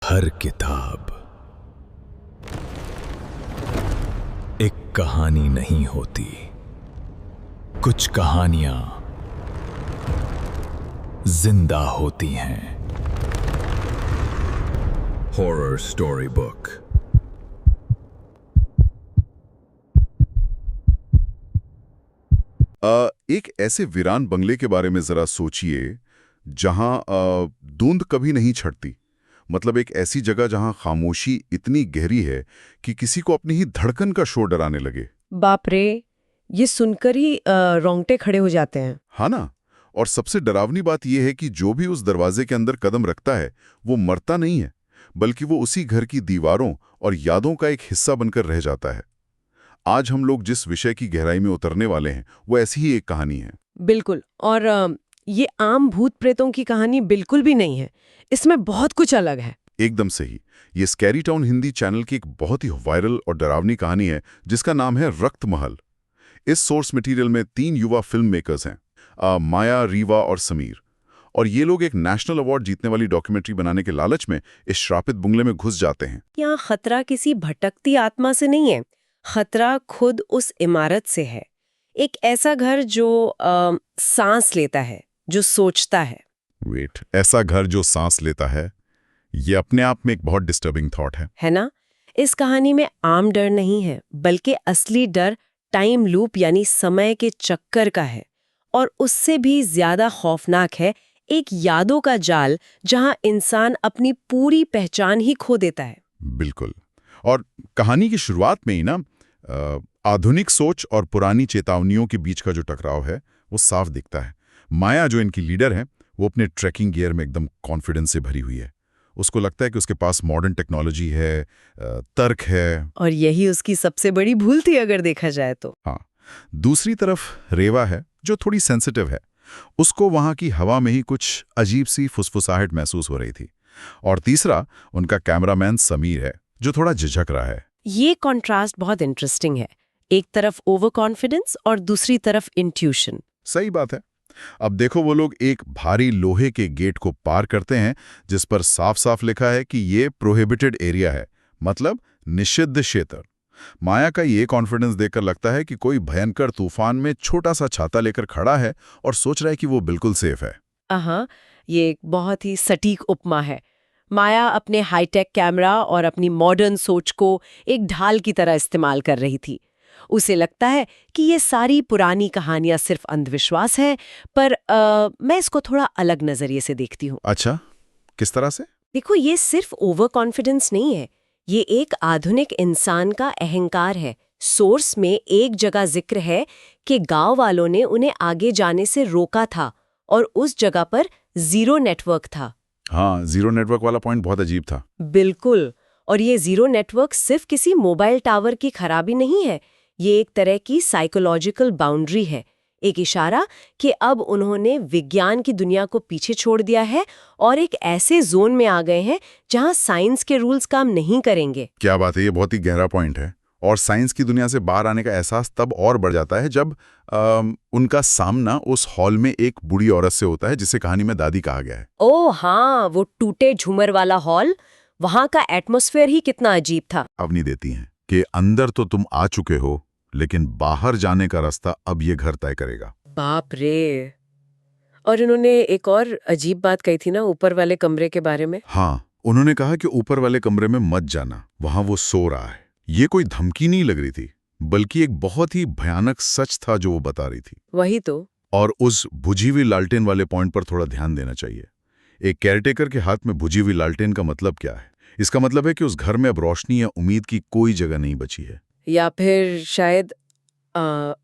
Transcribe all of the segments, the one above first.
हर किताब एक कहानी नहीं होती। कुछ कहानियां जिंदा होती हैं। Horror story book. एक ऐसे वीरान बंगले के बारे में जरा सोचिए जहां धुंध कभी नहीं छटती। मतलब एक ऐसी जगह जहां खामोशी इतनी गहरी है कि किसी को अपनी ही धड़कन का शोर डराने लगे। बाप रे, ये सुनकर ही रोंगटे खड़े हो जाते हैं। हाँ ना। और सबसे डरावनी बात यह है कि जो भी उस दरवाजे के अंदर कदम रखता है वो मरता नहीं है, बल्कि वो उसी घर की दीवारों और यादों का एक हिस्सा बनकर रह जाता है। आज हम लोग जिस विषय की गहराई में उतरने वाले हैं वो ऐसी ही एक कहानी है। बिल्कुल। और ये आम भूत प्रेतों की कहानी बिल्कुल भी नहीं है। इसमें बहुत कुछ अलग है। एकदम सही। ये स्कैरी टाउन हिंदी चैनल की एक बहुत ही वायरल और डरावनी कहानी है जिसका नाम है रक्त महल। इस सोर्स मटेरियल में 3 युवा फिल्म मेकर्स हैं, माया, रीवा और समीर। और ये लोग एक नेशनल अवार्ड जीतने वाली डॉक्यूमेंट्री बनाने के लालच में इस श्रापित बंगले में घुस जाते हैं। यहाँ खतरा किसी भटकती आत्मा से नहीं है, खतरा खुद उस इमारत से है। एक ऐसा घर जो सांस लेता है, जो सोचता है। वेट, ऐसा घर जो सांस लेता है, ये अपने आप में एक बहुत डिस्टर्बिंग थॉट है ना? इस कहानी में आम डर नहीं है, बल्कि असली डर टाइम लूप यानी समय के चक्कर का है। और उससे भी ज्यादा खौफनाक है एक यादों का जाल जहां इंसान अपनी पूरी पहचान ही खो देता है। बिल्कुल। और कहानी की शुरुआत में ही ना आधुनिक सोच और पुरानी चेतावनियों के बीच का जो टकराव है वो साफ दिखता है। माया जो इनकी लीडर है वो अपने ट्रैकिंग गियर में एकदम कॉन्फिडेंस से भरी हुई है। उसको लगता है कि उसके पास मॉडर्न टेक्नोलॉजी है, तर्क है। और यही उसकी सबसे बड़ी भूल थी अगर देखा जाए तो। हाँ। दूसरी तरफ रेवा है जो थोड़ी सेंसिटिव है। उसको वहां की हवा में ही कुछ अजीब सी फुसफुसाहट महसूस हो रही थी। और तीसरा उनका कैमरामैन समीर है जो थोड़ा झिझक रहा है। ये कॉन्ट्रास्ट बहुत इंटरेस्टिंग है। एक तरफ ओवर कॉन्फिडेंस और दूसरी तरफ इंट्यूशन। सही बात है। अब देखो, वो लोग एक भारी लोहे के गेट को पार करते हैं जिस पर साफ साफ लिखा है कि ये प्रोहिबिटेड एरिया है, मतलब निषिद्ध क्षेत्र। माया का ये कॉन्फिडेंस देखकर लगता है कि कोई भयंकर तूफान में छोटा सा छाता लेकर खड़ा है और सोच रहा है कि वो बिल्कुल सेफ है। हाँ, ये एक बहुत ही सटीक उपमा है। माया अपने हाईटेक कैमरा और अपनी मॉडर्न सोच को एक ढाल की तरह इस्तेमाल कर रही थी। उसे लगता है कि ये सारी पुरानी कहानियां सिर्फ अंधविश्वास है, पर मैं इसको थोड़ा अलग नजरिए से देखती हूँ। अच्छा, किस तरह से? देखो, ये सिर्फ ओवर कॉन्फिडेंस नहीं है, ये एक आधुनिक इंसान का अहंकार है। सोर्स में एक जगह जिक्र है कि गांव वालों ने उन्हें आगे जाने से रोका था और उस जगह पर जीरो नेटवर्क था। हाँ, जीरो नेटवर्क वाला पॉइंट बहुत अजीब था। बिल्कुल। और ये जीरो नेटवर्क सिर्फ किसी मोबाइल टावर की खराबी नहीं है, ये एक तरह की साइकोलॉजिकल बाउंड्री है, एक इशारा कि अब उन्होंने विज्ञान की दुनिया को पीछे छोड़ दिया है और एक ऐसे जोन में आ गए हैं जहां साइंस के रूल्स काम नहीं करेंगे। क्या बात है, ये बहुत ही गहरा पॉइंट है। और साइंस की दुनिया से बाहर आने का एहसास तब और बढ़ जाता है जब उनका सामना उस हॉल में एक बूढ़ी औरत से होता है जिसे कहानी में दादी कहा गया है। ओह हाँ, वो टूटे झूमर वाला हॉल, वहां का एटमॉस्फेयर ही कितना अजीब था। अवनी देती हैं कि अंदर तो तुम आ चुके हो, लेकिन बाहर जाने का रास्ता अब ये घर तय करेगा। बाप रे। और इन्होंने एक और अजीब बात कही थी ना ऊपर वाले कमरे के बारे में। हाँ, उन्होंने कहा कि ऊपर वाले कमरे में मत जाना, वहां वो सो रहा है। ये कोई धमकी नहीं लग रही थी, बल्कि एक बहुत ही भयानक सच था जो वो बता रही थी। वही तो। और उस बुझी हुई लालटेन वाले पॉइंट पर थोड़ा ध्यान देना चाहिए। एक केयरटेकर के हाथ में बुझी हुई लालटेन का मतलब क्या है? इसका मतलब है कि उस घर में अब रोशनी या उम्मीद की कोई जगह नहीं बची है। या फिर शायद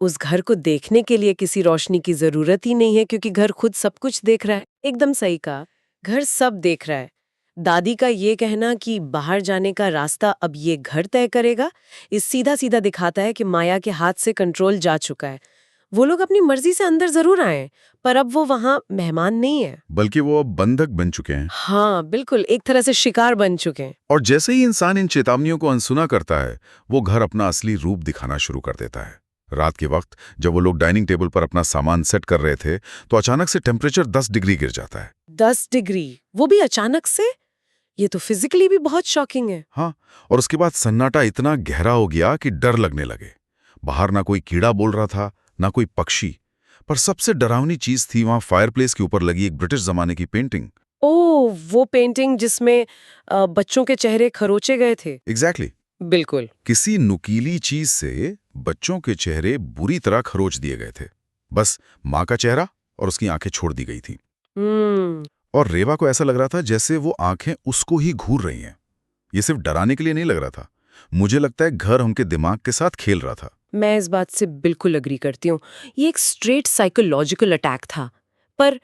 उस घर को देखने के लिए किसी रोशनी की जरूरत ही नहीं है, क्योंकि घर खुद सब कुछ देख रहा है। एकदम सही कहा, घर सब देख रहा है। दादी का ये कहना कि बाहर जाने का रास्ता अब ये घर तय करेगा, इस सीधा सीधा दिखाता है कि माया के हाथ से कंट्रोल जा चुका है। वो लोग अपनी मर्जी से अंदर जरूर आए, पर अब वो वहां मेहमान नहीं है, बल्कि वो अब बंधक बन चुके हैं। हाँ बिल्कुल, एक तरह से शिकार बन चुके हैं। और जैसे ही इंसान इन चेतावनियों को अनसुना करता है, वो घर अपना असली रूप दिखाना शुरू कर देता है। रात के वक्त जब वो लोग डाइनिंग टेबल पर अपना सामान सेट कर रहे थे तो अचानक से टेम्परेचर 10 डिग्री गिर जाता है। 10 डिग्री, वो भी अचानक से? ये तो फिजिकली भी बहुत शॉकिंग है। हाँ, और उसके बाद सन्नाटा इतना गहरा हो गया कि डर लगने लगे। बाहर ना कोई कीड़ा बोल रहा था, ना कोई पक्षी। पर सबसे डरावनी चीज थी वहां फायरप्लेस के ऊपर लगी एक ब्रिटिश जमाने की पेंटिंग। ओह, वो पेंटिंग जिसमें बच्चों के चेहरे खरोचे गए थे। एग्जैक्टली। बिल्कुल। किसी नुकीली चीज से बच्चों के चेहरे बुरी तरह खरोच दिए गए थे। बस माँ का चेहरा और उसकी आंखें छोड़ दी गई थी। और रेवा को ऐसा लग रहा था जैसे वो आंखें उसको ही घूर रही हैं। ये सिर्फ डराने के लिए नहीं लग रहा था, मुझे लगता है घर उनके दिमाग के साथ खेल रहा था। मैं इस बात से बिल्कुल अग्री करती हूँ। ये एक स्ट्रेट साइकोलॉजिकल अटैक था। पर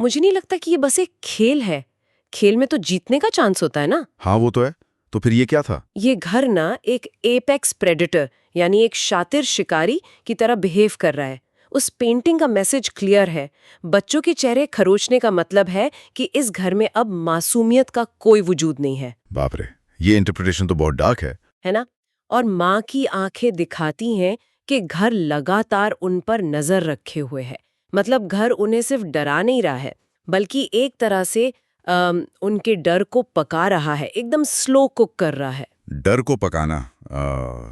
मुझे नहीं लगता कि ये बस एक खेल है। खेल में तो जीतने का चांस होता है ना। हाँ, वो तो है। तो फिर ये क्या था? ये घर ना एक एपेक्स प्रेडेटर यानी एक शातिर शिकारी की तरह बिहेव कर रहा है। उस पेंटिंग का मैसेज क्लियर है। बच्चों के चेहरे खरोचने का मतलब है कि इस घर में अब मासूमियत का कोई वजूद नहीं है। बाप रे, ये इंटरप्रिटेशन तो बहुत डार्क है ना? और माँ की आंखें दिखाती हैं कि घर लगातार उन पर नजर रखे हुए है। मतलब घर उन्हें सिर्फ डरा नहीं रहा है, बल्कि एक तरह से उनके डर को पका रहा है, एकदम स्लो कुक कर रहा है। डर को पकाना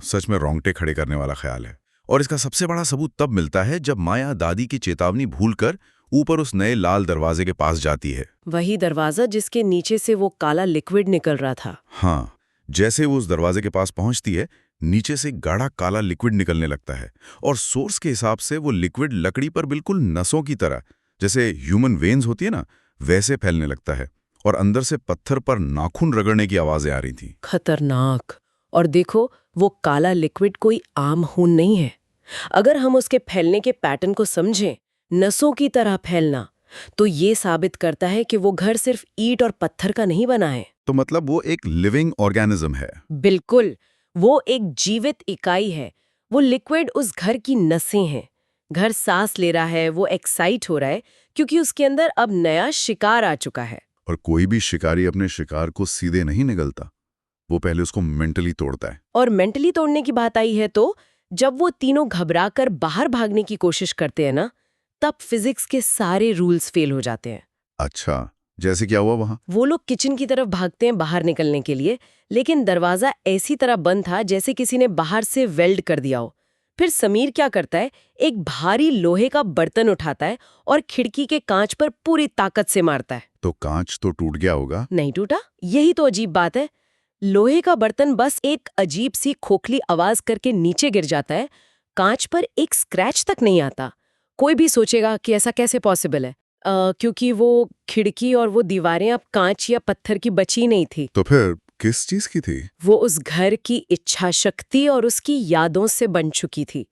सच में रोंगटे खड़े करने वाला ख्याल है। और इसका सबसे बड़ा सबूत तब मिलता है जब माया दादी की चेतावनी भूलकर ऊपर उस नए लाल दरवाजे के पास जाती है। वही दरवाजा जिसके नीचे से वो काला लिक्विड निकल रहा था। हाँ, जैसे वो उस दरवाजे के पास पहुंचती है, नीचे से गाढ़ा काला लिक्विड निकलने लगता है। और सोर्स के हिसाब से वो लिक्विड लकड़ी पर बिल्कुल नसों की तरह, जैसे ह्यूमन वेन्स होती है ना, वैसे फैलने लगता है। और अंदर से पत्थर पर नाखून रगड़ने की आवाजें आ रही थी। खतरनाक। और देखो, वो काला लिक्विड कोई आम खून नहीं है। अगर हम उसके फैलने के पैटर्न को समझें, नसों की तरह फैलना, तो ये साबित करता है कि वो घर सिर्फ ईंट और पत्थर का नहीं बना है। तो मतलब वो एक लिविंग ऑर्गेनिज्म है। बिल्कुल, वो एक जीवित इकाई है। वो लिक्विड उस घर की नसें हैं। घर सांस ले रहा है, वो एक्साइट हो रहा है क्योंकि उसके अंदर अब नया शिकार आ चुका है। और कोई भी शिकारी अपने शिकार को सीधे नहीं निगलता, वो पहले उसको मेंटली तोड़ता है। और मेंटली तोड़ने की बात आई है तो जब वो तीनों घबराकर बाहर भागने की कोशिश करते हैं ना, तब फिजिक्स के सारे रूल्स फेल हो जाते हैं। अच्छा, जैसे क्या हुआ वहां? वो लोग किचन की तरफ भागते हैं बाहर निकलने के लिए, लेकिन दरवाजा ऐसी तरह बंद था जैसे किसी ने बाहर से वेल्ड कर दिया हो। फिर समीर क्या करता है, एक भारी लोहे का बर्तन उठाता है और खिड़की के कांच पर पूरी ताकत से मारता है। तो कांच तो टूट गया होगा? नहीं टूटा। यही तो अजीब बात है। लोहे का बर्तन बस एक अजीब सी खोखली आवाज करके नीचे गिर जाता है। कांच पर एक स्क्रैच तक नहीं आता। कोई भी सोचेगा कि ऐसा कैसे पॉसिबल है, क्योंकि वो खिड़की और वो दीवारें अब कांच या पत्थर की बची नहीं थी। तो फिर किस चीज की थी? वो उस घर की इच्छा शक्ति और उसकी यादों से बन चुकी थी।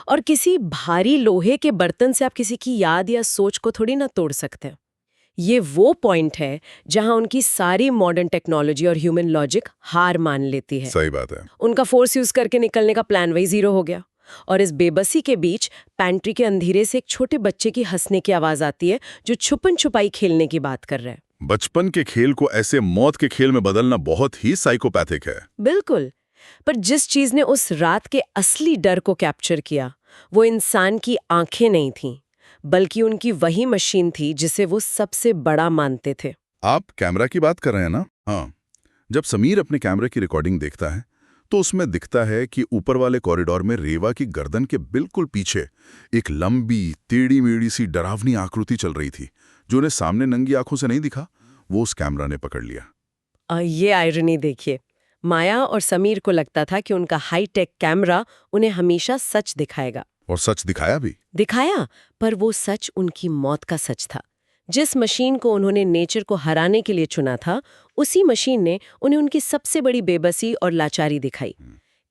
और किसी भारी लोहे के बर्तन से आप किसी की याद या सोच को थोड़ी ना तोड़ सकते हैं। ये वो पॉइंट है जहां उनकी सारी मॉडर्न टेक्नोलॉजी और ह्यूमन लॉजिक हार मान लेती है। सही बात है। उनका फोर्स यूज करके निकलने का प्लान वही जीरो हो गया। और इस बेबसी के बीच पैंट्री के अंधेरे से एक छोटे बच्चे की हंसने की आवाज आती है, जो छुपन छुपाई खेलने की बात कर रहे हैं। बचपन के खेल को ऐसे मौत के खेल में बदलना बहुत ही साइकोपैथिक है। बिल्कुल। पर जिस चीज ने उस रात के असली डर को कैप्चर किया, वो इंसान की आंखें नहीं थीं, बल्कि उनकी वही मशीन थी जिसे वो सबसे बड़ा मानते थे। आप कैमरा की बात कर रहे हैं ना? हाँ। जब समीर अपने कैमरे की रिकॉर्डिंग देखता है, तो उसमें दिखता है कि ऊपर वाले कॉरिडोर में रेवा की गर्दन के बिल्कुल पीछे एक लंबी टेढ़ी मेढ़ी सी डरावनी आकृति चल रही थी, जो उन्हें सामने नंगी आंखों से नहीं दिखा, वो उस कैमरा ने पकड़ लिया। ये आयरनी देखिए। माया और समीर को लगता था कि उनका हाईटेक कैमरा उन्हें हमेशा सच दिखाएगा। और सच दिखाया भी। दिखाया, पर वो सच उनकी मौत का सच था। जिस मशीन को उन्होंने नेचर को हराने के लिए चुना था, उसी मशीन ने उन्हें उनकी सबसे बड़ी बेबसी और लाचारी दिखाई।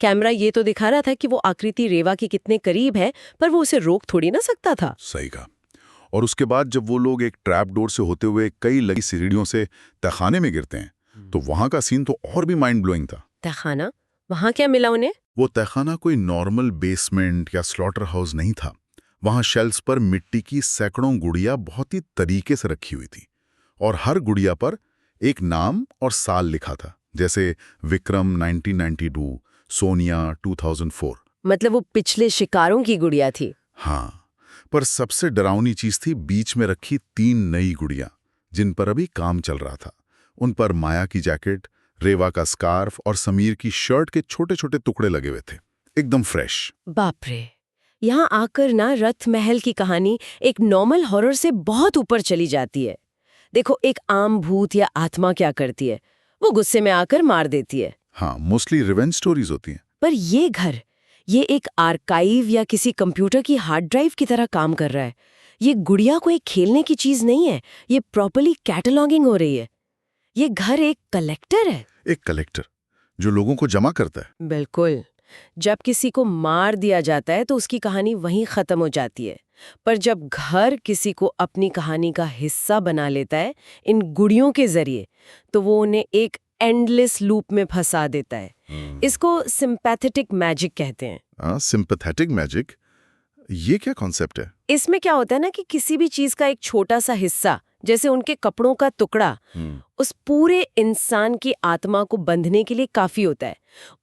कैमरा ये तो दिखा रहा था कि वो आकृति रेवा के कितने करीब है, पर वो उसे रोक थोड़ी ना सकता था। सही कहा। और उसके बाद जब वो लोग एक ट्रैप डोर से होते हुए कई लगी सीढ़ियों से तहखाने में गिरते हैं, तो वहां का सीन तो और भी माइंड ब्लोइंग था। तहखाना? वहां क्या मिला उन्हें? वो तहखाना कोई नॉर्मल बेसमेंट या स्लॉटर हाउस नहीं था। वहां शेल्फ्स पर मिट्टी की सैकड़ों गुड़िया बहुत ही तरीके से रखी हुई थी, और हर गुड़िया पर एक नाम और साल लिखा था, जैसे विक्रम 1992, सोनिया 2004। मतलब वो पिछले शिकारों की गुड़िया थी। हाँ, पर सबसे डरावनी चीज थी बीच में रखी 3 नई गुड़िया, जिन पर अभी काम चल रहा था। उन पर माया की जैकेट, रेवा का स्कार्फ और समीर की शर्ट के छोटे छोटे टुकड़े लगे हुए थे, एकदम फ्रेश। बाप रे, यहाँ आकर ना रथ महल की कहानी एक नॉर्मल हॉरर से बहुत ऊपर चली जाती है। देखो, एक आम भूत या आत्मा क्या करती है, वो गुस्से में आकर मार देती है। हाँ, मोस्टली रिवेंज स्टोरीज होती हैं। पर ये घर, ये एक आर्काइव या किसी कंप्यूटर की हार्ड ड्राइव की तरह काम कर रहा है। ये गुड़िया को एक खेलने की चीज नहीं है, ये प्रॉपर्ली कैटलॉगिंग हो रही है। ये घर एक कलेक्टर है। एक कलेक्टर जो लोगों को जमा करता है। बिल्कुल। जब किसी को मार दिया जाता है तो उसकी कहानी वहीं खत्म हो जाती है, पर जब घर किसी को अपनी कहानी का हिस्सा बना लेता है इन गुड़ियों के जरिए, तो वो उन्हें एक एंडलेस लूप में फंसा देता है। इसको सिंपैथेटिक मैजिक कहते हैं। सिंपैथेटिक मैजिक, ये क्या कॉन्सेप्ट है? इसमें क्या होता है ना कि किसी भी चीज का एक छोटा सा हिस्सा, जैसे उनके कपड़ों का टुकड़ा, उस पूरे इंसान की आत्मा को बंधने के लिए काफी होता है।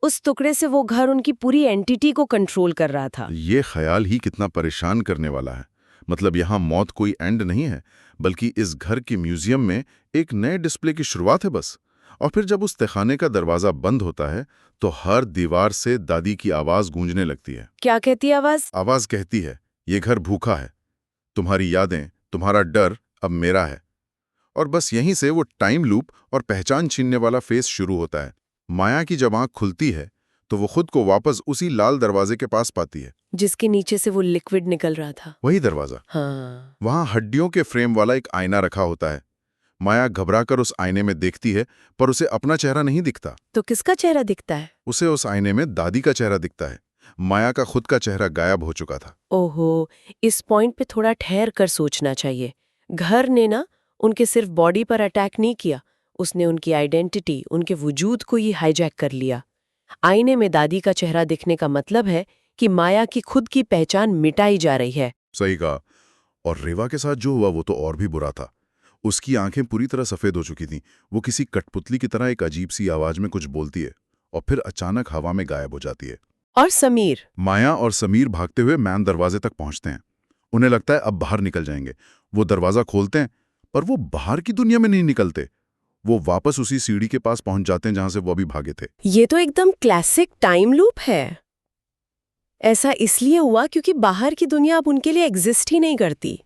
उस टुकड़े से वो घर उनकी पूरी एंटिटी को कंट्रोल कर रहा था। ये ख्याल ही कितना परेशान करने वाला है। मतलब यहाँ मौत कोई एंड नहीं है, बल्कि इस घर के म्यूजियम में एक नए डिस्प्ले की शुरुआत है बस। और फिर जब उस तहखाने का दरवाजा बंद होता है तो हर दीवार से दादी की आवाज गूंजने लगती है। क्या कहती है आवाज? आवाज कहती है, ये घर भूखा है, तुम्हारी यादें, तुम्हारा डर अब मेरा है। और बस यहीं से वो टाइम लूप और पहचान छीनने वाला फेस शुरू होता है। माया की जब आंख खुलती है तो वो खुद को वापस उसी लाल दरवाजे के पास पाती है जिसके नीचे से वो लिक्विड निकल रहा था। वही दरवाजा। हाँ। वहां हड्डियों के फ्रेम वाला एक आईना रखा होता है। माया घबराकर उस आईने में देखती है, पर उसे अपना चेहरा नहीं दिखता। तो किसका चेहरा दिखता है? उसे उस आईने में दादी का चेहरा दिखता है। माया का खुद का चेहरा गायब हो चुका था। ओहो, इस पॉइंट पे थोड़ा ठहर कर सोचना चाहिए। घर ने ना उनके सिर्फ बॉडी पर अटैक नहीं किया, उसने उनकी आइडेंटिटी, उनके वजूद को ही हाईजैक कर लिया। आईने में दादी का चेहरा दिखने का मतलब है कि माया की खुद की पहचान मिटाई जा रही है। सही कहा। और रेवा के साथ जो हुआ वो तो और भी बुरा था। उसकी आंखें पूरी तरह सफेद हो चुकी थीं। वो किसी कठपुतली की तरह एक अजीब सी आवाज में कुछ बोलती है और फिर अचानक हवा में गायब हो जाती है। और समीर? माया और समीर भागते हुए मैन दरवाजे तक पहुंचते हैं। उन्हें लगता है अब बाहर निकल जाएंगे। वो दरवाजा खोलते हैं, पर वो बाहर की दुनिया में नहीं निकलते। वो वापस उसी सीढ़ी के पास पहुंच जाते हैं जहां से वो अभी भागे थे। ये तो एकदम क्लासिक टाइम लूप है। ऐसा इसलिए हुआ क्योंकि बाहर की दुनिया अब उनके लिए एग्जिस्ट ही नहीं करती।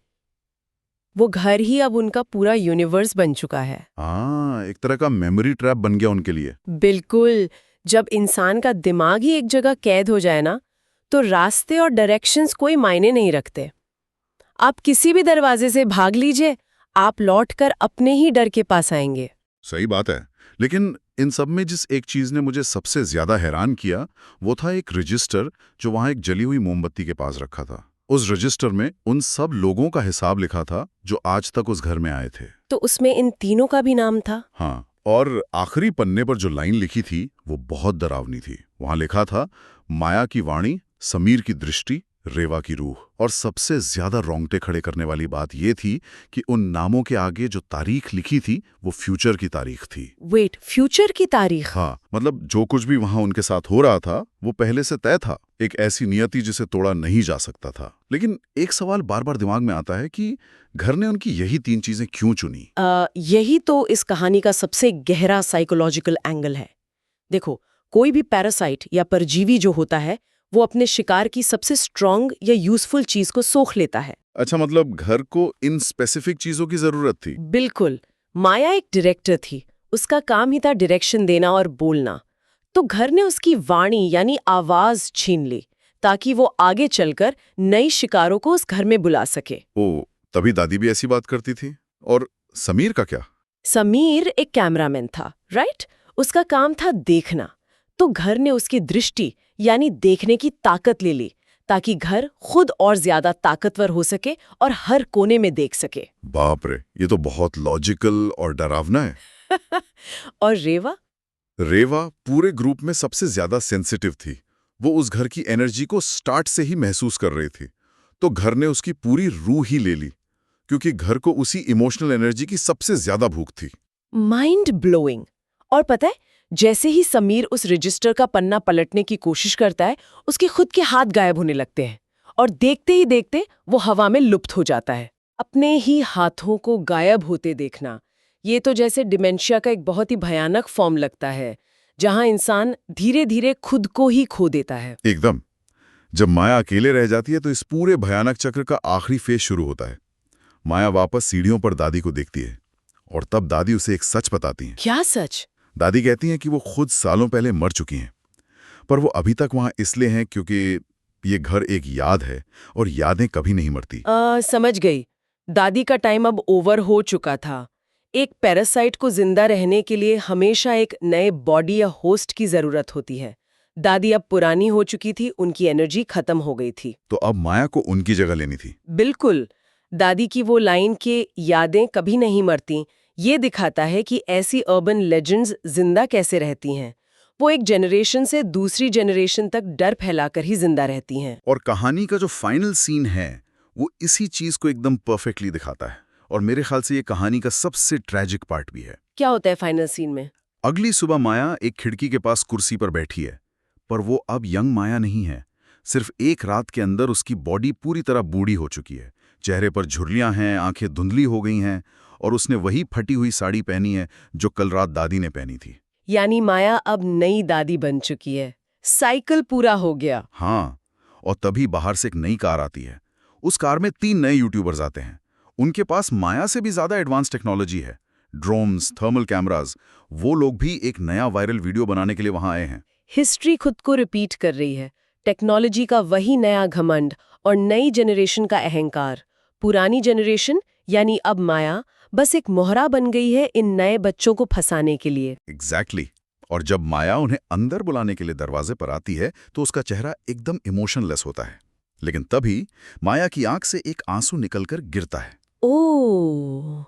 वो घर ही अब उनका पूरा यूनिवर्स बन चुका है। हाँ, एक तरह का मेमोरी ट्रैप बन गया उनके लिए। बिल्कुल। जब इंसान का दिमाग ही एक जगह कैद हो जाए ना, तो रास्ते और डायरेक्शंस कोई मायने नहीं रखते। आप किसी भी दरवाजे से भाग लीजिए, आप लौटकर अपने ही डर के पास आएंगे। सही बात है। लेकिन इन सब में जिस एक चीज ने मुझे सबसे ज्यादा हैरान किया, वो था एक रजिस्टर जो वहां एक जली हुई मोमबत्ती के पास रखा था। उस रजिस्टर में उन सब लोगों का हिसाब लिखा था जो आज तक उस घर में आए थे। तो उसमें इन तीनों का भी नाम था? हाँ, और आखिरी पन्ने पर जो लाइन लिखी थी वो बहुत डरावनी थी। वहां लिखा था, माया की वाणी, समीर की दृष्टि, रेवा की रूह। और सबसे ज्यादा रोंगटे खड़े करने वाली बात ये थी कि उन नामों के आगे जो तारीख लिखी थी वो फ्यूचर की तारीख थी। वेट, फ्यूचर की तारीख? हाँ, मतलब जो कुछ भी वहां उनके साथ हो रहा था वो पहले से तय था। एक ऐसी नियति जिसे तोड़ा नहीं जा सकता था। लेकिन एक सवाल बार बार दिमाग में आता है कि घर ने उनकी यही 3 चीजें क्यों चुनी? यही तो इस कहानी का सबसे गहरा साइकोलॉजिकल एंगल है। देखो, कोई भी पैरासाइट या परजीवी जो होता है वो अपने शिकार की सबसे स्ट्रॉन्ग या यूजफुल चीज को सोख लेता है। अच्छा, मतलब घर को इन स्पेसिफिक चीजों की जरूरत थी। बिल्कुल। माया एक डायरेक्टर थी, उसका काम ही था डायरेक्शन देना और बोलना। तो घर ने उसकी वाणी यानी आवाज छीन ली ताकि वो आगे चलकर नई शिकारों को उस घर में बुला सके। ओ, तभी दादी भी ऐसी बात करती थी। और समीर का क्या? समीर एक कैमरामैन था, राइट? उसका काम था देखना। तो घर ने उसकी दृष्टि यानी देखने की ताकत ले ली ताकि घर खुद और ज्यादा ताकतवर हो सके और हर कोने में देख सके। बाप रे, ये तो बहुत लॉजिकल और डरावना है। और रेवा? रेवा पूरे ग्रुप में सबसे ज्यादा सेंसिटिव थी। वो उस घर की एनर्जी को स्टार्ट से ही महसूस कर रही थी। तो घर ने उसकी पूरी रूह ही ले ली, क्योंकि घर को उसी इमोशनल एनर्जी की सबसे ज्यादा भूख थी। Mind blowing. और पता है, जैसे ही समीर उस रजिस्टर का पन्ना पलटने की कोशिश करता है, उसके खुद के हाथ गायब होने लगते हैं और देखते ही देखते वो हवा में लुप्त हो जाता है। अपने ही हाथों को गायब होते देखना ये तो जैसे डिमेंशिया का एक बहुत ही भयानक फॉर्म लगता है, जहां इंसान धीरे धीरे खुद को ही खो देता है। एकदम। जब माया अकेले रह जाती है तो इस पूरे भयानक चक्र का आखिरी फेज शुरू होता है। माया वापस सीढ़ियों पर दादी को देखती है और तब दादी उसे एक सच बताती है। क्या सच? दादी कहती हैं कि वो खुद सालों पहले मर चुकी हैं, पर वो अभी तक वहां इसलिए हैं क्योंकि ये घर एक याद है और यादें कभी नहीं मरती। समझ गई। दादी का टाइम अब ओवर हो चुका था। एक पैरासाइट को जिंदा रहने के लिए हमेशा एक नए बॉडी या होस्ट की जरूरत होती है। दादी अब पुरानी हो चुकी थी, उनकी एनर्जी खत्म हो गई थी। तो अब माया को उनकी जगह लेनी थी। बिल्कुल। दादी की वो लाइन के यादें कभी नहीं मरती, ये दिखाता है कि ऐसी अर्बन लेजेंड्स जिंदा कैसे रहती हैं। वो एक जनरेशन से दूसरी जनरेशन तक डर फैलाकर ही जिंदा रहती हैं। और कहानी का जो फाइनल सीन है वो इसी चीज को एकदम परफेक्टली दिखाता है, और मेरे ख्याल से ये कहानी का सबसे ट्रेजिक पार्ट भी है। क्या होता है फाइनल सीन में? अगली सुबह माया एक खिड़की के पास कुर्सी पर बैठी है, पर वो अब यंग माया नहीं है। सिर्फ एक रात के अंदर उसकी बॉडी पूरी तरह बूढ़ी हो चुकी है। चेहरे पर झुर्रियां हैं, आंखें धुंधली हो गई हैं, और उसने वही फटी हुई साड़ी पहनी है जो कल रात दादी ने पहनी थी। यानी माया अब नई दादी बन चुकी है। साइकिल पूरा हो गया। हाँ, और तभी बाहर से एक नई कार आती है। उस कार में 3 नए यूट्यूबर्स आते हैं। उनके पास माया से भी ज्यादा एडवांस टेक्नोलॉजी है, ड्रोन्स, थर्मल कैमराज। वो लोग भी एक नया वायरल वीडियो बनाने के लिए वहां आए हैं। हिस्ट्री खुद को रिपीट कर रही है। टेक्नोलॉजी का वही नया घमंड और नई जनरेशन का अहंकार। पुरानी जनरेशन यानी अब माया बस एक मोहरा बन गई है इन नए बच्चों को फंसाने के लिए। एग्जैक्टली। और जब माया उन्हें अंदर बुलाने के लिए दरवाजे पर आती है तो उसका चेहरा एकदम इमोशनलेस होता है। लेकिन तभी माया की आंख से एक आंसू निकलकर गिरता है। ओह,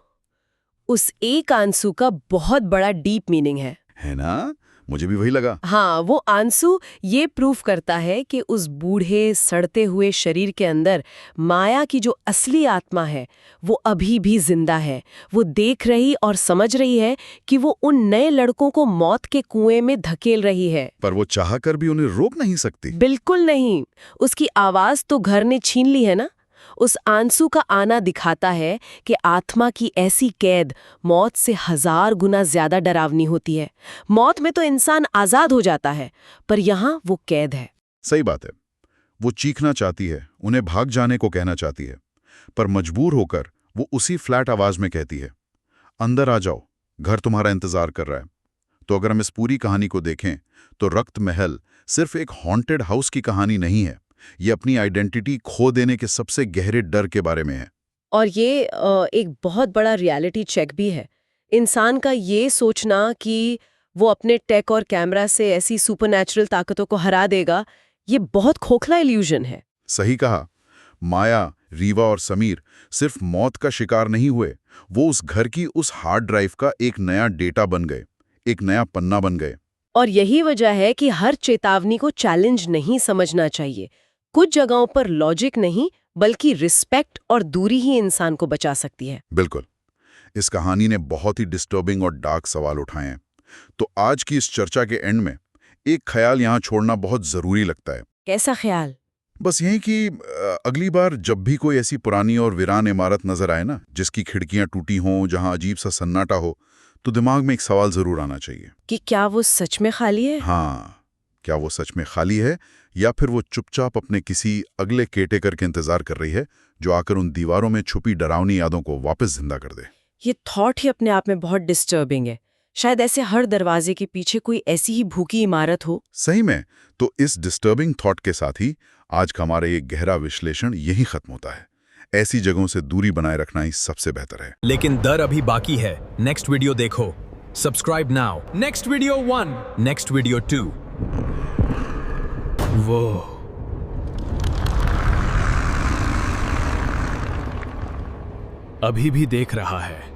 उस एक आंसू का बहुत बड़ा डीप मीनिंग है ना? मुझे भी वही लगा। हाँ, वो आंसू ये प्रूफ करता है कि उस बूढ़े सड़ते हुए शरीर के अंदर माया की जो असली आत्मा है वो अभी भी जिंदा है। वो देख रही और समझ रही है कि वो उन नए लड़कों को मौत के कुएं में धकेल रही है। पर वो चाहकर भी उन्हें रोक नहीं सकती। बिल्कुल नहीं। उसकी आवाज तो घर ने छीन ली है ना। उस आंसू का आना दिखाता है कि आत्मा की ऐसी कैद मौत से 1000 गुना ज्यादा डरावनी होती है। मौत में तो इंसान आजाद हो जाता है, पर यहाँ वो कैद है। सही बात है। वो चीखना चाहती है, उन्हें भाग जाने को कहना चाहती है, पर मजबूर होकर वो उसी फ्लैट आवाज में कहती है, अंदर आ जाओ, घर तुम्हारा इंतजार कर रहा है। तो अगर हम इस पूरी कहानी को देखें तो रक्त महल सिर्फ एक हॉन्टेड हाउस की कहानी नहीं है। ये अपनी आइडेंटिटी खो देने के सबसे गहरे डर के बारे में है। और ये एक बहुत बड़ा रियलिटी चेक भी है। इंसान का ये सोचना कि वो अपने टेक और कैमरा से ऐसी सुपरनैचुरल ताकतों को हरा देगा, ये बहुत खोखला इल्यूजन है। सही कहा। माया, रीवा और समीर सिर्फ मौत का शिकार नहीं हुए, वो उस घर की उस हार्ड ड्राइव का एक नया डेटा बन गए, एक नया पन्ना बन गए। और यही वजह है कि हर चेतावनी को चैलेंज नहीं समझना चाहिए। कुछ जगहों पर लॉजिक नहीं बल्कि रिस्पेक्ट और दूरी ही इंसान को बचा सकती है। बिल्कुल। इस कहानी ने बहुत ही डिस्टर्बिंग और डार्क सवाल उठाए हैं। तो आज की इस चर्चा के एंड में एक ख्याल यहाँ छोड़ना बहुत जरूरी लगता है। कैसा ख्याल? बस यही कि अगली बार जब भी कोई ऐसी पुरानी और वीरान इमारत नजर आए ना, जिसकी खिड़कियां टूटी हों, जहां अजीब सा सन्नाटा हो, तो दिमाग में एक सवाल जरूर आना चाहिए कि क्या वो सच में खाली है? हाँ, क्या वो सच में खाली है, या फिर वो चुपचाप अपने किसी अगले केटेकर के इंतजार कर रही है जो आकर उन दीवारों में छुपी डरावनी यादों को वापस जिंदा कर दे। ये थॉट ही अपने आप में बहुत डिस्टर्बिंग है। शायद ऐसे हर दरवाजे के पीछे कोई ऐसी ही भूखी इमारत हो। सही में। तो इस डिस्टर्बिंग थॉट के साथ ही आज का हमारा ये गहरा विश्लेषण यही खत्म होता है। ऐसी जगहों से दूरी बनाए रखना ही सबसे बेहतर है। लेकिन डर अभी बाकी है। नेक्स्ट वीडियो देखो, subscribe now. Next video 1, next video 2। वो अभी भी देख रहा है।